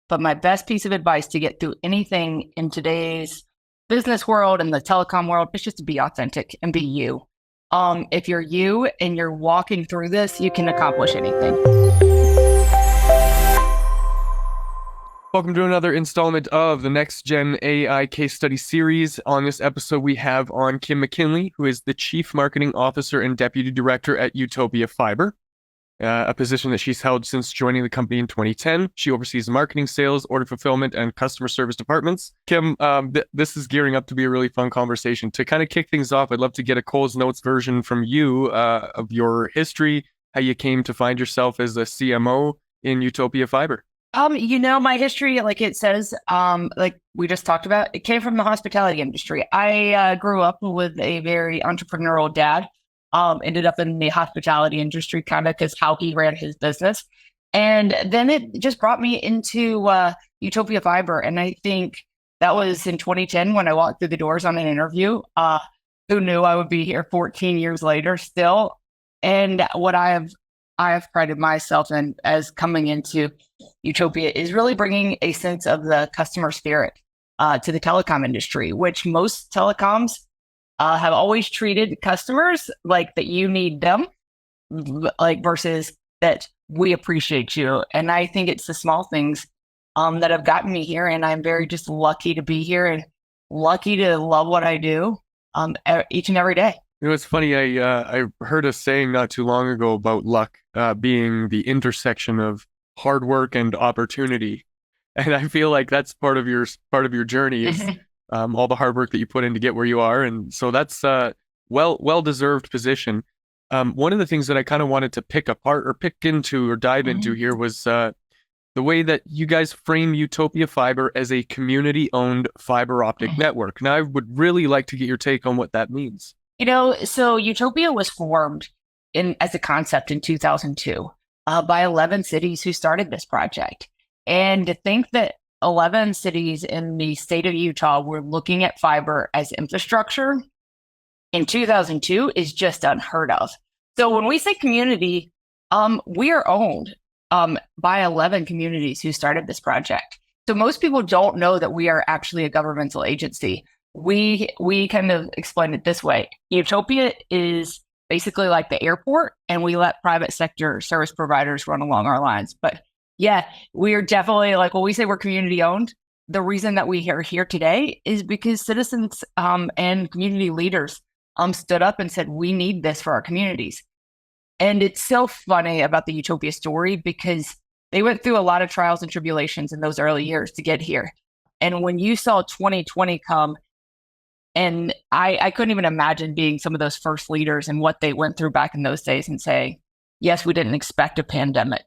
But my best piece of advice to get through anything in today's business world and the telecom world is just to be authentic and be you. If you're you and you're walking through this, you can accomplish anything. Welcome to another installment of the Next Gen AI Case Study Series. On this episode, we have on Kim McKinley, who is the Chief Marketing Officer and Deputy Director at Utopia Fiber, a position that she's held since joining the company in 2010. She oversees marketing, sales, order fulfillment, and customer service departments. Kim, this is gearing up to be a really fun conversation. To kind of kick things off, I'd love to get a Cole's Notes version from you of your history, how you came to find yourself as a CMO in Utopia Fiber. My history, like it says, like we just talked about, it came from the hospitality industry. I grew up with a very entrepreneurial dad, ended up in the hospitality industry kind of because how he ran his business. And then it just brought me into Utopia Fiber. And I think that was in 2010 when I walked through the doors on an interview. Who knew I would be here 14 years later still? And what I have prided myself in as coming into Utopia is really bringing a sense of the customer spirit to the telecom industry, which most telecoms have always treated customers like that you need them, like versus that we appreciate you. And I think it's the small things that have gotten me here. And I'm very just lucky to be here and lucky to love what I do each and every day. You know, it's funny. I heard a saying not too long ago about luck being the intersection of hard work and opportunity, and I feel like that's part of your journey is all the hard work that you put in to get where you are, and so that's well deserved position. One of the things that I kind of wanted to pick apart or pick into or dive into here was the way that you guys frame Utopia Fiber as a community-owned fiber optic network. Now, I would really like to get your take on what that means. So Utopia was formed as a concept in 2002 by 11 cities who started this project. And to think that 11 cities in the state of Utah were looking at fiber as infrastructure in 2002 is just unheard of. So when we say community, we are owned by 11 communities who started this project. So most people don't know that we are actually a governmental agency. We kind of explain it this way. Utopia is basically like the airport, and we let private sector service providers run along our lines. But yeah, we are definitely like when we say we're community owned, the reason that we are here today is because citizens and community leaders stood up and said, we need this for our communities. And it's so funny about the Utopia story because they went through a lot of trials and tribulations in those early years to get here. And when you saw 2020 come, and I couldn't even imagine being some of those first leaders and what they went through back in those days and say, yes, we didn't expect a pandemic,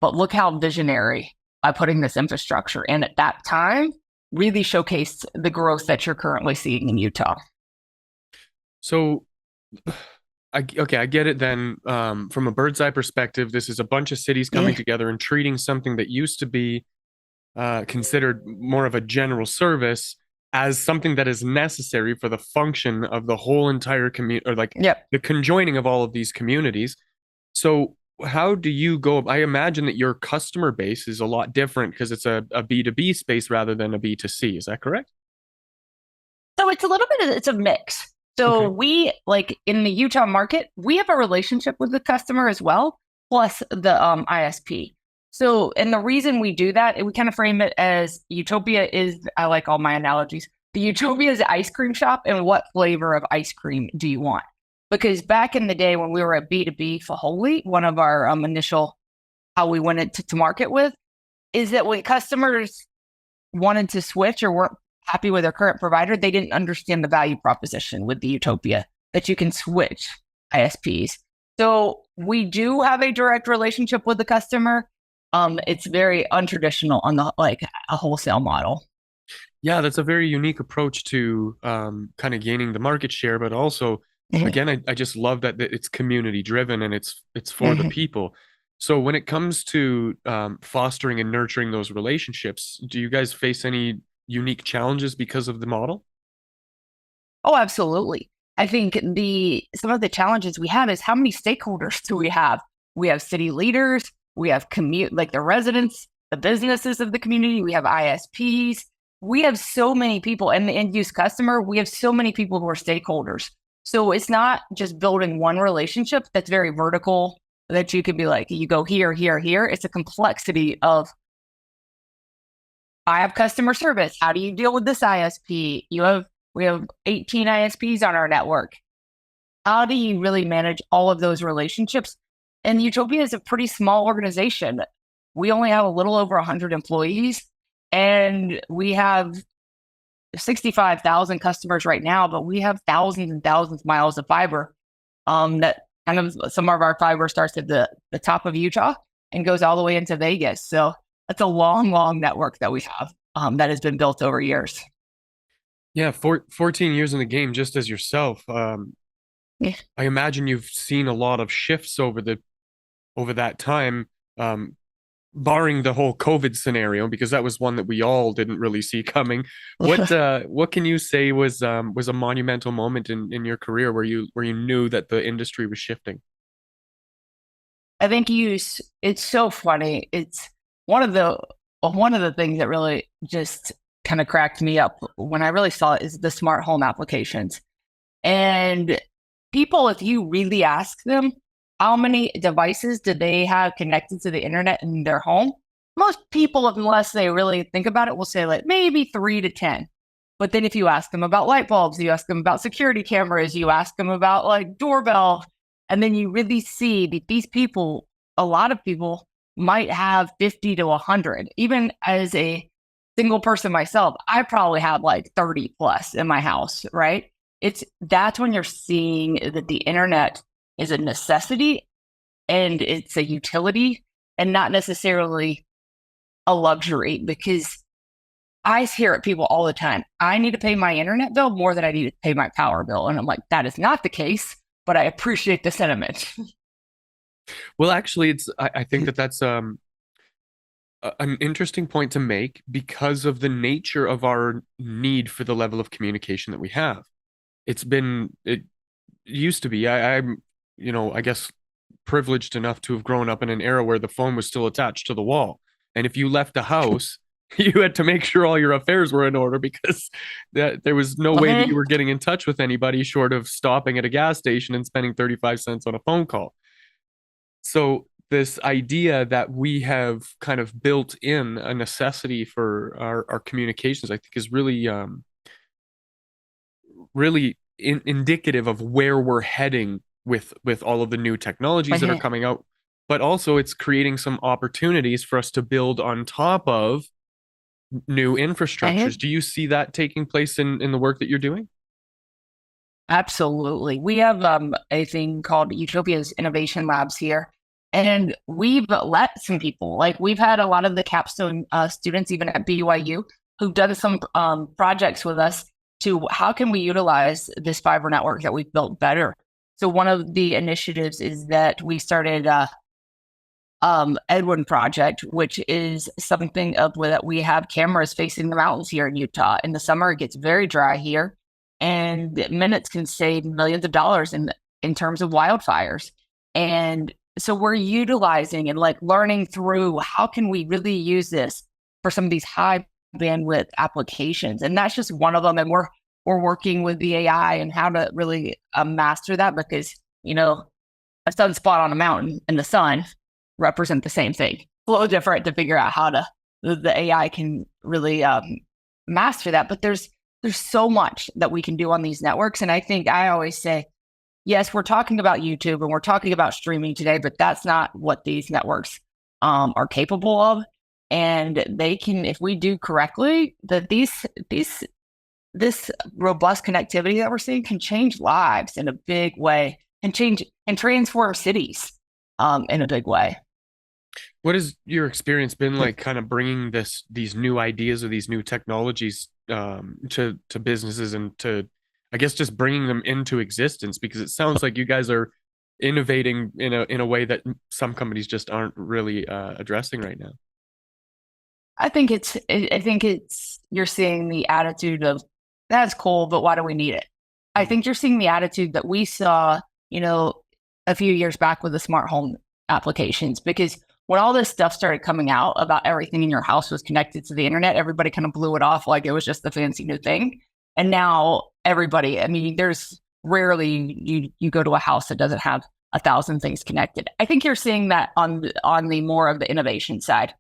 but look how visionary by putting this infrastructure. And at that time, really showcased the growth that you're currently seeing in Utah. So, I get it then. From a bird's eye perspective, this is a bunch of cities coming together and treating something that used to be considered more of a general service as something that is necessary for the function of the whole entire community, or like the conjoining of all of these communities. So how do you go? I imagine that your customer base is a lot different because it's a B2B space rather than a B2C. Is that correct? So it's a little bit, it's a mix. So we, like in the Utah market, we have a relationship with the customer as well, plus the ISP. So, and the reason we do that, we kind of frame it as Utopia is, I like all my analogies. The Utopia is an ice cream shop, and what flavor of ice cream do you want? Because back in the day when we were at B2B for Holy, one of our initial, how we went into market with, is that when customers wanted to switch or weren't happy with their current provider, they didn't understand the value proposition with the Utopia, that you can switch ISPs. So we do have a direct relationship with the customer. It's very untraditional on the like a wholesale model. Yeah, that's a very unique approach to kind of gaining the market share, but also, again, I just love that it's community driven and it's for the people. So when it comes to fostering and nurturing those relationships, do you guys face any unique challenges because of the model? Oh, absolutely. I think some of the challenges we have is how many stakeholders do we have? We have city leaders. We have like the residents, the businesses of the community. We have ISPs. We have so many people, and the end use customer, we have so many people who are stakeholders. So it's not just building one relationship that's very vertical that you could be like, you go here, here, here. It's a complexity of, I have customer service. How do you deal with this ISP? We have 18 ISPs on our network. How do you really manage all of those relationships? And Utopia is a pretty small organization. We only have a little over 100 employees, and we have 65,000 customers right now, but we have thousands and thousands of miles of fiber. That kind of, some of our fiber starts at the top of Utah and goes all the way into Vegas. So that's a long, long network that we have that has been built over years. Yeah, 14 years in the game, just as yourself. Yeah. I imagine you've seen a lot of shifts over that time, barring the whole COVID scenario, because that was one that we all didn't really see coming. What can you say was a monumental moment in your career where you knew that the industry was shifting? I think it's so funny. It's one of the things that really just kind of cracked me up when I really saw it is the smart home applications. And people, if you really ask them how many devices do they have connected to the internet in their home, most people, unless they really think about it, will say like maybe 3 to 10. But then if you ask them about light bulbs, you ask them about security cameras, you ask them about like doorbell, and then you really see that these people, a lot of people might have 50 to 100. Even as a single person myself, I probably have like 30 plus in my house, right? That's when you're seeing that the internet is a necessity and it's a utility and not necessarily a luxury, because I hear it people all the time. I need to pay my internet bill more than I need to pay my power bill. And I'm like, that is not the case, but I appreciate the sentiment. Well, actually, I think that's an interesting point to make because of the nature of our need for the level of communication that we have. It used to be, I'm, I guess privileged enough to have grown up in an era where the phone was still attached to the wall. And if you left the house, you had to make sure all your affairs were in order because there was no way that you were getting in touch with anybody short of stopping at a gas station and spending 35 cents on a phone call. So this idea that we have kind of built in a necessity for our communications, I think is really, really indicative of where we're heading with all of the new technologies that are coming out. But also it's creating some opportunities for us to build on top of new infrastructures. Do you see that taking place in the work that you're doing? Absolutely. We have a thing called Utopia's Innovation Labs here. And we've let some people, like we've had a lot of the capstone students, even at BYU, who've done some projects with us to how can we utilize this fiber network that we've built better. So one of the initiatives is that we started Edwin Project, which is something of that we have cameras facing the mountains here in Utah. In the summer, it gets very dry here, and minutes can save millions of dollars in terms of wildfires. And so we're utilizing and like learning through how can we really use this for some of these high bandwidth applications. And that's just one of them. And we're working with the AI and how to really master that, because, a sunspot on a mountain and the sun represent the same thing. A little different to figure out how the AI can really master that. But there's so much that we can do on these networks. And I think I always say, yes, we're talking about YouTube and we're talking about streaming today, but that's not what these networks are capable of. And they can, if we do correctly, that this robust connectivity that we're seeing can change lives in a big way and transform cities in a big way. What has your experience been like kind of bringing these new ideas or these new technologies to businesses and to, I guess, just bringing them into existence? Because it sounds like you guys are innovating in a way that some companies just aren't really addressing right now. I think it's you're seeing the attitude of, that's cool, but why do we need it? I think you're seeing the attitude that we saw, a few years back with the smart home applications, because when all this stuff started coming out about everything in your house was connected to the internet, everybody kind of blew it off like it was just the fancy new thing. And now everybody, I mean, there's rarely you go to a house that doesn't have 1,000 things connected. I think you're seeing that on the more of the innovation side.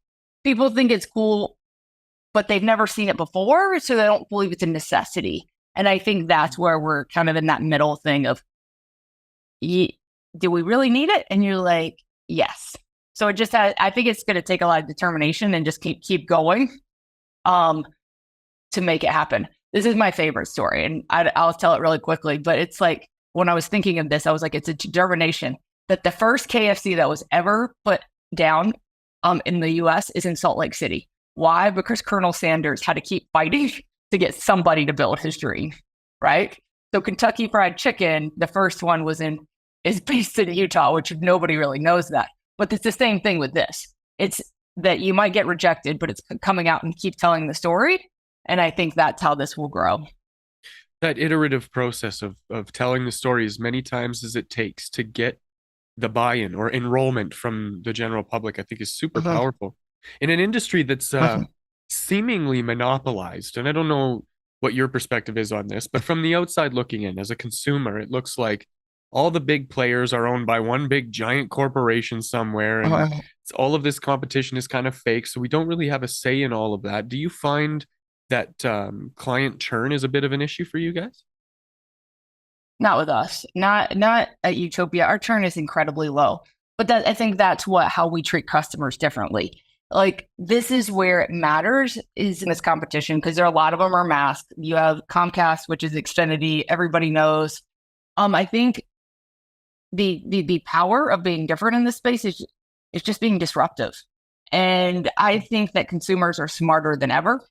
People think it's cool, but they've never seen it before, so they don't believe it's a necessity. And I think that's where we're kind of in that middle thing of, do we really need it? And you're like, yes. So it just I think it's going to take a lot of determination and just keep going to make it happen. This is my favorite story, and I'll tell it really quickly. But it's like, when I was thinking of this, I was like, it's a determination that the first KFC that was ever put down in the US is in Salt Lake City. Why? Because Colonel Sanders had to keep fighting to get somebody to build his dream, right? So Kentucky Fried Chicken, the first one is based in Utah, which nobody really knows that. But it's the same thing with this. It's that you might get rejected, but it's coming out and keep telling the story. And I think that's how this will grow. That iterative process of telling the story as many times as it takes to get the buy-in or enrollment from the general public, I think is super powerful. In an industry that's seemingly monopolized, and I don't know what your perspective is on this, but from the outside looking in, as a consumer, it looks like all the big players are owned by one big giant corporation somewhere, and all of this competition is kind of fake, so we don't really have a say in all of that. Do you find that client churn is a bit of an issue for you guys? Not with us, not at Utopia. Our churn is incredibly low, but I think that's how we treat customers differently. Like, this is where it matters, is in this competition, because there are a lot of them are masked. You have Comcast, which is Xfinity, everybody knows. I think the power of being different in this space is just being disruptive, and I think that consumers are smarter than ever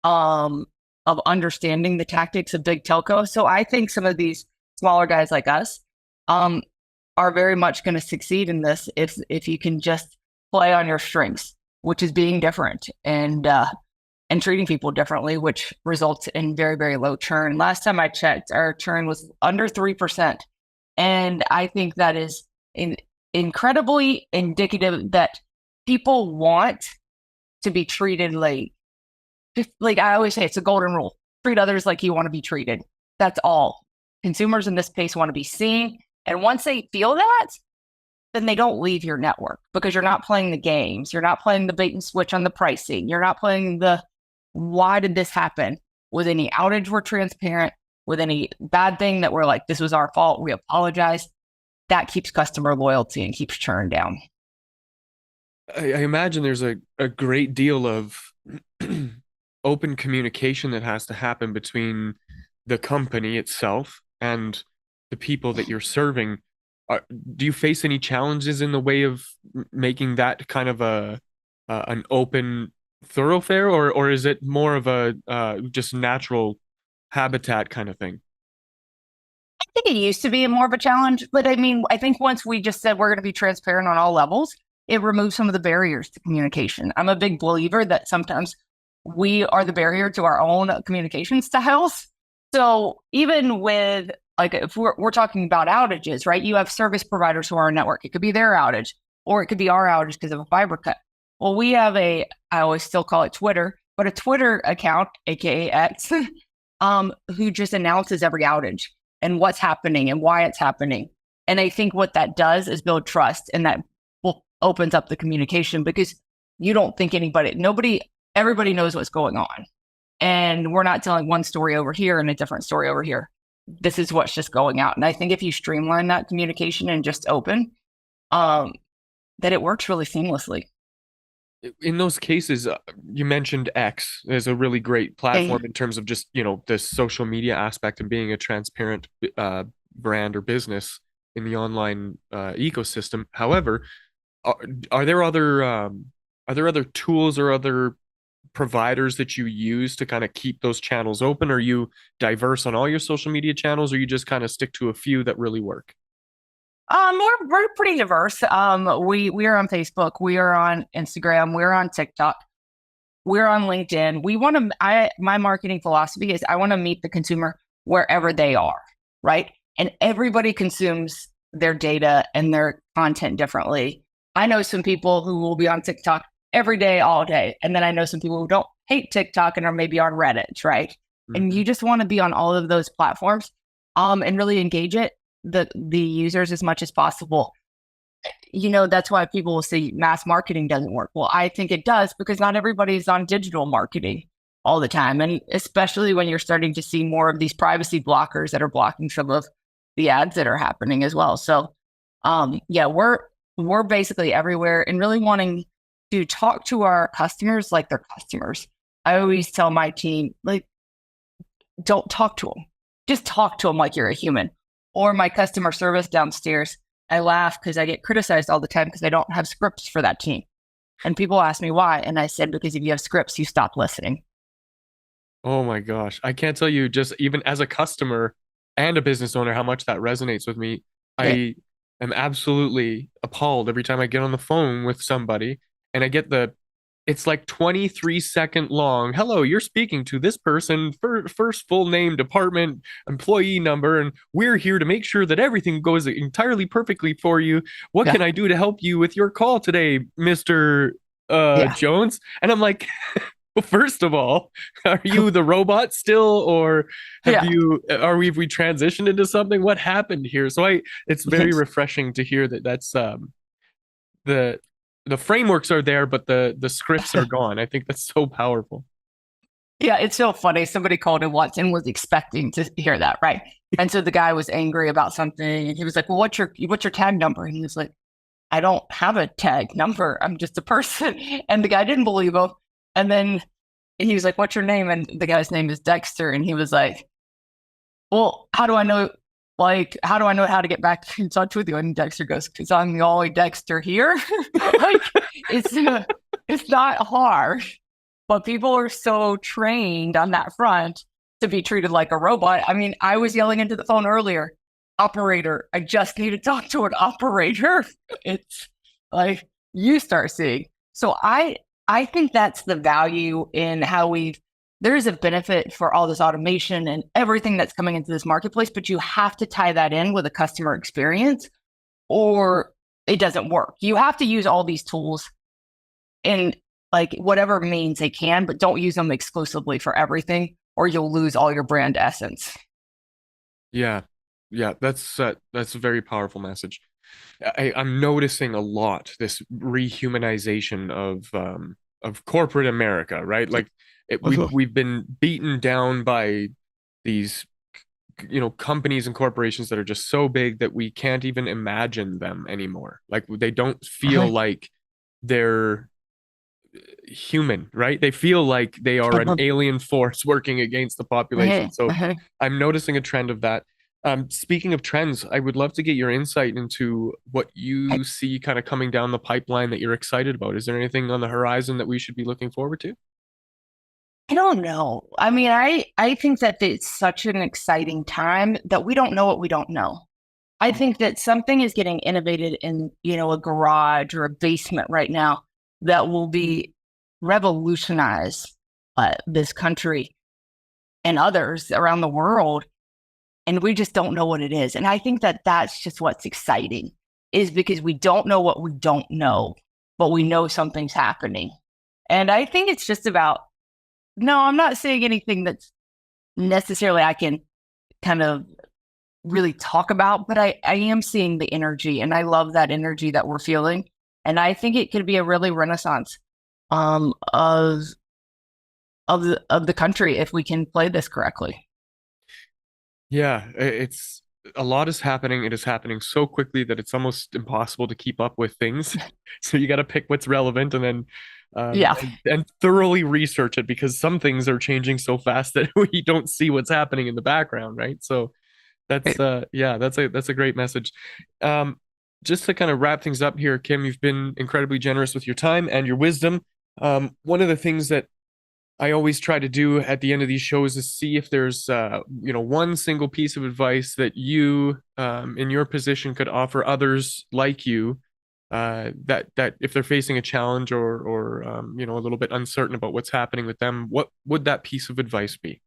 of understanding the tactics of big telco. So I think some of these smaller guys like us are very much going to succeed in this if you can just play on your strengths, which is being different and treating people differently, which results in very, very low churn. Last time I checked, our churn was under 3%. And I think that is incredibly indicative that people want to be treated like I always say, it's a golden rule. Treat others like you want to be treated. That's all. Consumers in this space want to be seen. And once they feel that, then they don't leave your network, because you're not playing the games. You're not playing the bait and switch on the pricing. You're not playing why did this happen? With any outage, we're transparent. With any bad thing that we're like, this was our fault, we apologize. That keeps customer loyalty and keeps churn down. I imagine there's a great deal of open communication that has to happen between the company itself and the people that you're serving. Do you face any challenges in the way of making that kind of an open thoroughfare, or is it more of a just natural habitat kind of thing? I think it used to be more of a challenge, but I mean, I think once we just said we're going to be transparent on all levels, it removes some of the barriers to communication. I'm a big believer that sometimes we are the barrier to our own communication styles. So even with, like, if we're talking about outages, right? You have service providers who are on network. It could be their outage, or it could be our outage because of a fiber cut. Well, we have I always still call it Twitter, but a Twitter account, aka X, who just announces every outage and what's happening and why it's happening. And I think what that does is build trust, and that opens up the communication, because you don't think everybody knows what's going on. And we're not telling one story over here and a different story over here. This is what's just going out. And I think if you streamline that communication and just open, that it works really seamlessly. In those cases, you mentioned X as a really great platform in terms of just, the social media aspect and being a transparent brand or business in the online ecosystem. However, are there other tools or other providers that you use to kind of keep those channels open? Are you diverse on all your social media channels, or you just kind of stick to a few that really work? We're pretty diverse. We are on Facebook, we are on Instagram, we're on TikTok, we're on LinkedIn. My marketing philosophy is I want to meet the consumer wherever they are, right? And everybody consumes their data and their content differently. I know some people who will be on TikTok every day, all day. And then I know some people who don't hate TikTok and are maybe on Reddit, right? And Mhm. you just want to be on all of those platforms and really engage the users as much as possible. That's why people will say mass marketing doesn't work. Well, I think it does because not everybody's on digital marketing all the time. And especially when you're starting to see more of these privacy blockers that are blocking some of the ads that are happening as well. So yeah, we're basically everywhere and really wanting to talk to our customers like they're customers. I always tell my team, like, don't talk to them. Just talk to them like you're a human. Or my customer service downstairs, I laugh because I get criticized all the time because I don't have scripts for that team. And people ask me why. And I said, because if you have scripts, you stop listening. Oh my gosh. I can't tell you, just even as a customer and a business owner, how much that resonates with me. Yeah. I am absolutely appalled every time I get on the phone with somebody and I get it's like 23-second long. Hello, you're speaking to this person, first full name, department, employee number, and we're here to make sure that everything goes entirely perfectly for you. What Yeah. can I do to help you with your call today, Mr. Yeah. Jones? And I'm like, well, first of all, are you the robot still, or Yeah. have we transitioned into something? What happened here? It's very refreshing to hear that the the frameworks are there, but the scripts are gone. I think that's so powerful. Yeah, it's so funny. Somebody called in once and was expecting to hear that, right? And so the guy was angry about something, and he was like, "Well, what's your tag number?" And he was like, "I don't have a tag number. I'm just a person." And the guy didn't believe him. And then he was like, "What's your name?" And the guy's name is Dexter. And he was like, "Well, how do I know? Like, how do I know how to get back in touch with you?" And Dexter goes, "Because I'm the only Dexter here." Like, it's it's not hard, but people are so trained on that front to be treated like a robot. I mean, I was yelling into the phone earlier, operator. I just need to talk to an operator. It's like you start seeing. So I think that's the value in how there's a benefit for all this automation and everything that's coming into this marketplace, but you have to tie that in with a customer experience or it doesn't work. You have to use all these tools in like whatever means they can, but don't use them exclusively for everything or you'll lose all your brand essence. Yeah, yeah, that's a very powerful message. I'm noticing a lot this rehumanization of corporate America, right? Like we've been beaten down by these companies and corporations that are just so big that we can't even imagine them anymore. Like they don't feel like they're human, right? They feel like they are an alien force working against the population. So I'm noticing a trend of that. Speaking of trends, I would love to get your insight into what you see kind of coming down the pipeline that you're excited about. Is there anything on the horizon that we should be looking forward to? I don't know. I mean, I think that it's such an exciting time that we don't know what we don't know. I think that something is getting innovated in, a garage or a basement right now that will be revolutionize this country and others around the world. And we just don't know what it is. And I think that that's just what's exciting is because we don't know what we don't know, but we know something's happening. And I think it's just about, no, I'm not saying anything that's necessarily I can kind of really talk about, but I am seeing the energy and I love that energy that we're feeling. And I think it could be a really renaissance of the country if we can play this correctly. Yeah, it's a lot is happening. It is happening so quickly that it's almost impossible to keep up with things. So you got to pick what's relevant and then Yeah. and thoroughly research it because some things are changing so fast that we don't see what's happening in the background, right? So yeah, that's a great message. Um, just to kind of wrap things up here, Kim, you've been incredibly generous with your time and your wisdom. One of the things that I always try to do at the end of these shows is see if there's one single piece of advice that you in your position could offer others like you that if they're facing a challenge or a little bit uncertain about what's happening with them, what would that piece of advice be?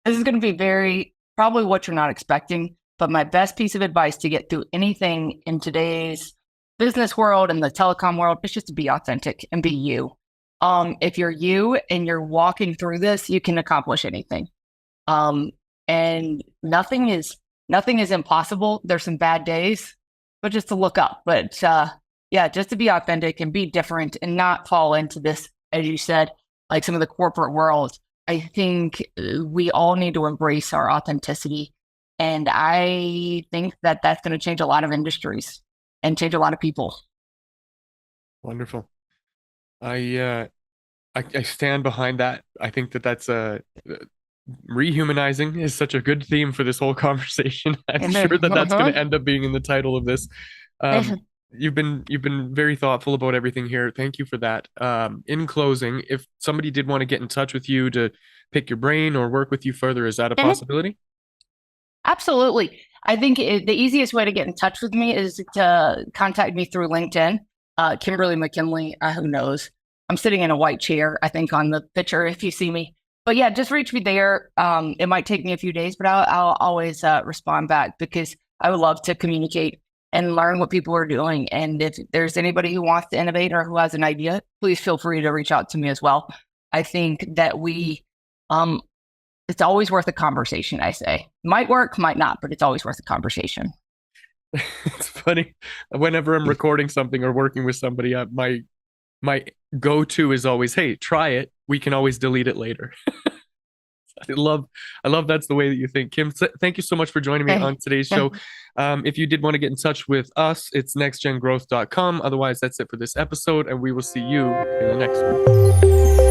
This is going to be probably what you're not expecting, but my best piece of advice to get through anything in today's business world and the telecom world, it's just to be authentic and be you. If you're you and you're walking through this, you can accomplish anything. And nothing is impossible. There's some bad days, but just to look up. But yeah, just to be authentic and be different and not fall into this, as you said, like some of the corporate world. I think we all need to embrace our authenticity. And I think that that's going to change a lot of industries and change a lot of people. Wonderful. I stand behind that. I think that that's rehumanizing is such a good theme for this whole conversation. I'm And sure then, that that's going to end up being in the title of this. You've been very thoughtful about everything here. Thank you for that. In closing, if somebody did want to get in touch with you to pick your brain or work with you further, is that a possibility? Absolutely. I think the easiest way to get in touch with me is to contact me through LinkedIn. Kimberly McKinley, who knows? I'm sitting in a white chair, I think, on the picture if you see me. But yeah, just reach me there. It might take me a few days, but I'll always respond back because I would love to communicate and learn what people are doing. And if there's anybody who wants to innovate or who has an idea, please feel free to reach out to me as well. I think that it's always worth a conversation, I say. Might work, might not, but it's always worth a conversation. It's funny. Whenever I'm recording something or working with somebody, my go-to is always, hey, try it. We can always delete it later. I love that's the way that you think. Kim, thank you so much for joining me on today's show. If you did want to get in touch with us, it's nextgengrowth.com. Otherwise, that's it for this episode, and we will see you in the next one.